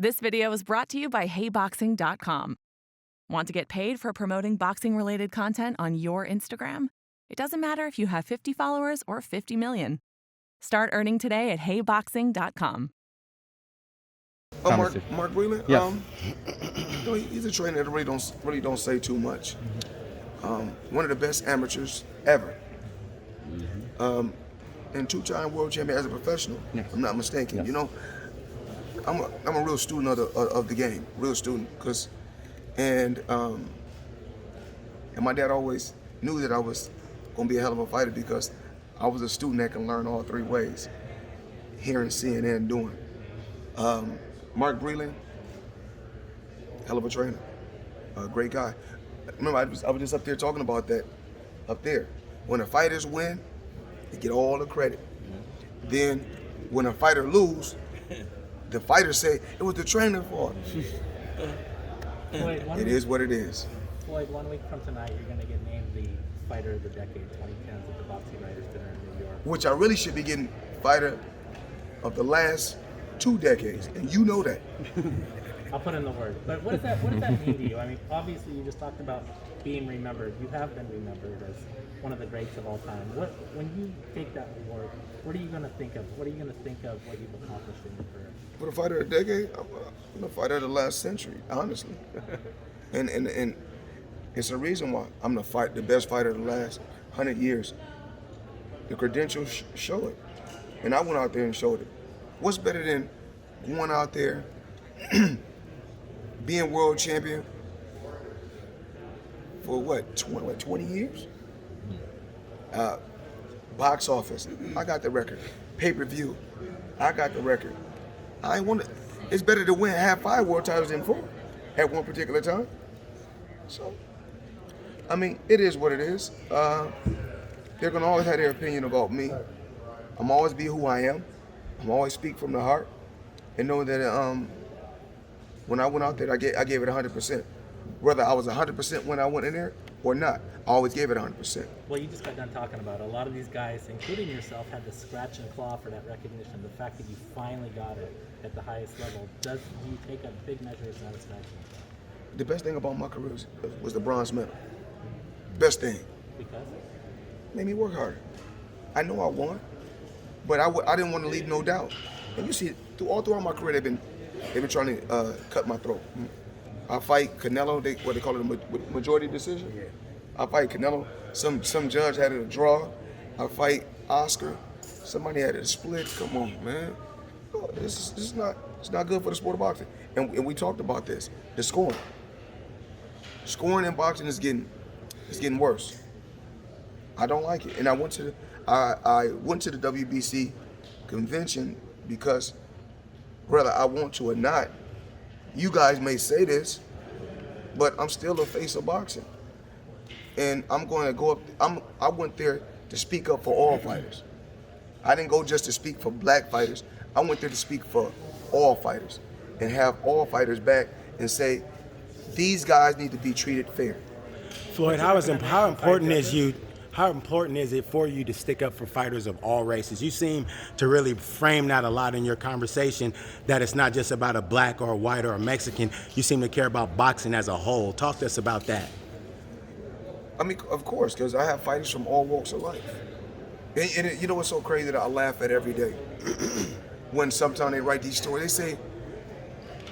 This video is brought to you by HeyBoxing.com. Want to get paid for promoting boxing-related content on your Instagram? It doesn't matter if you have 50 followers or 50 million. Start earning today at HeyBoxing.com. Mark Breland, Yes. He's a trainer that really don't say too much. One of the best amateurs ever, and two-time world champion as a professional. Yes. I'm not mistaken. Yes. You know, I'm a real student of the game, real student, and my dad always knew that I was gonna be a hell of a fighter because I was a student that can learn all three ways: hearing, seeing, and doing. Mark Breland, hell of a trainer, a great guy. Remember, I was just up there talking about that. Up there, when the fighters win, they get all the credit. Then, when a fighter lose, the fighters say it was the trainer's fault. Floyd, It is what it is. Floyd, 1 week from tonight, you're going to get named the Fighter of the Decade 2010 at the Boxing Writers Dinner in New York. Which I really should be getting fighter of the last 2 decades, and you know that. I'll put in the word. But what does that mean to you? I mean, obviously, you just talked about being remembered. You have been remembered as one of the greats of all time. When you take that award, what are you going to think of? What are you going to think of what you've accomplished in your career? For the fighter of the decade, I'm the fighter of the last century, honestly. and it's a reason why I'm the best fighter of the last 100 years. The credentials show it. And I went out there and showed it. What's better than going out there, being world champion for what, 20 years? Box office, I got the record. Pay-per-view, I got the record. I ain't want to. It's better to win have 5 world titles than 4 at one particular time. So, I mean, it is what it is. They're gonna always have their opinion about me. I'm always be who I am. I'm always speak from the heart, and know that when I went out there, I gave it 100%. Whether I was 100% when I went in there or not, I always gave it 100%. Well, you just got done talking about it. A lot of these guys, including yourself, had to scratch and claw for that recognition. The fact that you finally got it at the highest level, does you take a big measure of satisfaction? The best thing about my career was the bronze medal. Best thing. Because? Made me work harder. I know I won, but I didn't want to leave no doubt. And you see, all throughout my career, they've been trying to cut my throat. I fight Canelo, what they call it a majority decision. Yeah. I fight Canelo. Some judge had it a draw. I fight Oscar. Somebody had it a split. Come on, man. No, it's not good for the sport of boxing. And we talked about this. The scoring. Scoring in boxing is getting worse. I don't like it. And I went to the WBC convention because whether I want to or not, you guys may say this, but I'm still a face of boxing. And I'm going to go up, I went there to speak up for all fighters. I didn't go just to speak for black fighters. I went there to speak for all fighters and have all fighters back and say, these guys need to be treated fair. Floyd, how important is it for you to stick up for fighters of all races? You seem to really frame that a lot in your conversation, that it's not just about a black or a white or a Mexican. You seem to care about boxing as a whole. Talk to us about that. I mean, of course, because I have fighters from all walks of life. And you know what's so crazy that I laugh at every day? When sometimes they write these stories, they say,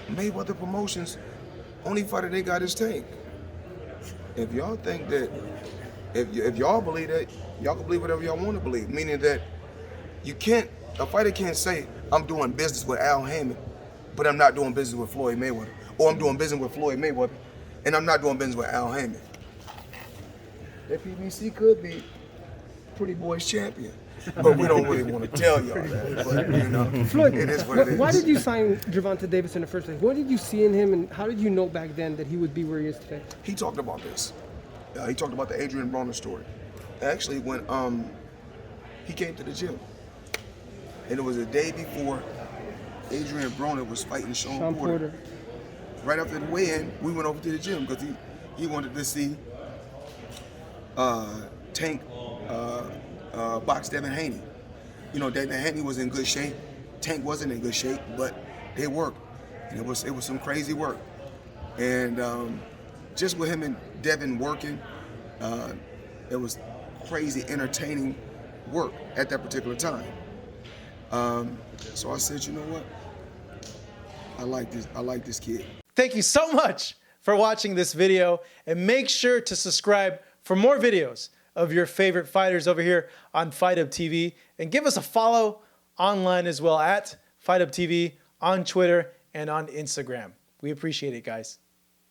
Mayweather Promotions, only fighter they got is Tank. If y'all think that, if y'all believe that, y'all can believe whatever y'all want to believe. Meaning that a fighter can't say, I'm doing business with Al Haymon, but I'm not doing business with Floyd Mayweather. Or I'm doing business with Floyd Mayweather, and I'm not doing business with Al Haymon. That PBC could be Pretty Boys champion. But we don't really want to tell y'all that. But, you know, Floyd, it is what it is. Why did you sign Gervonta Davis in the first place? What did you see in him, and how did you know back then that he would be where he is today? He talked about this. He talked about the Adrian Broner story. Actually, when he came to the gym, and it was a day before Adrian Broner was fighting Sean Porter. Right after the weigh-in, we went over to the gym because he wanted to see Tank box Devin Haney. You know, Devin Haney was in good shape. Tank wasn't in good shape, but they worked. And it was some crazy work. And just with him and Devin working, it was crazy entertaining work at that particular time. So I said, you know what? I like this kid. Thank you so much for watching this video, and make sure to subscribe for more videos of your favorite fighters over here on Fight Up TV, and give us a follow online as well at Fight Up TV on Twitter and on Instagram. We appreciate it, guys.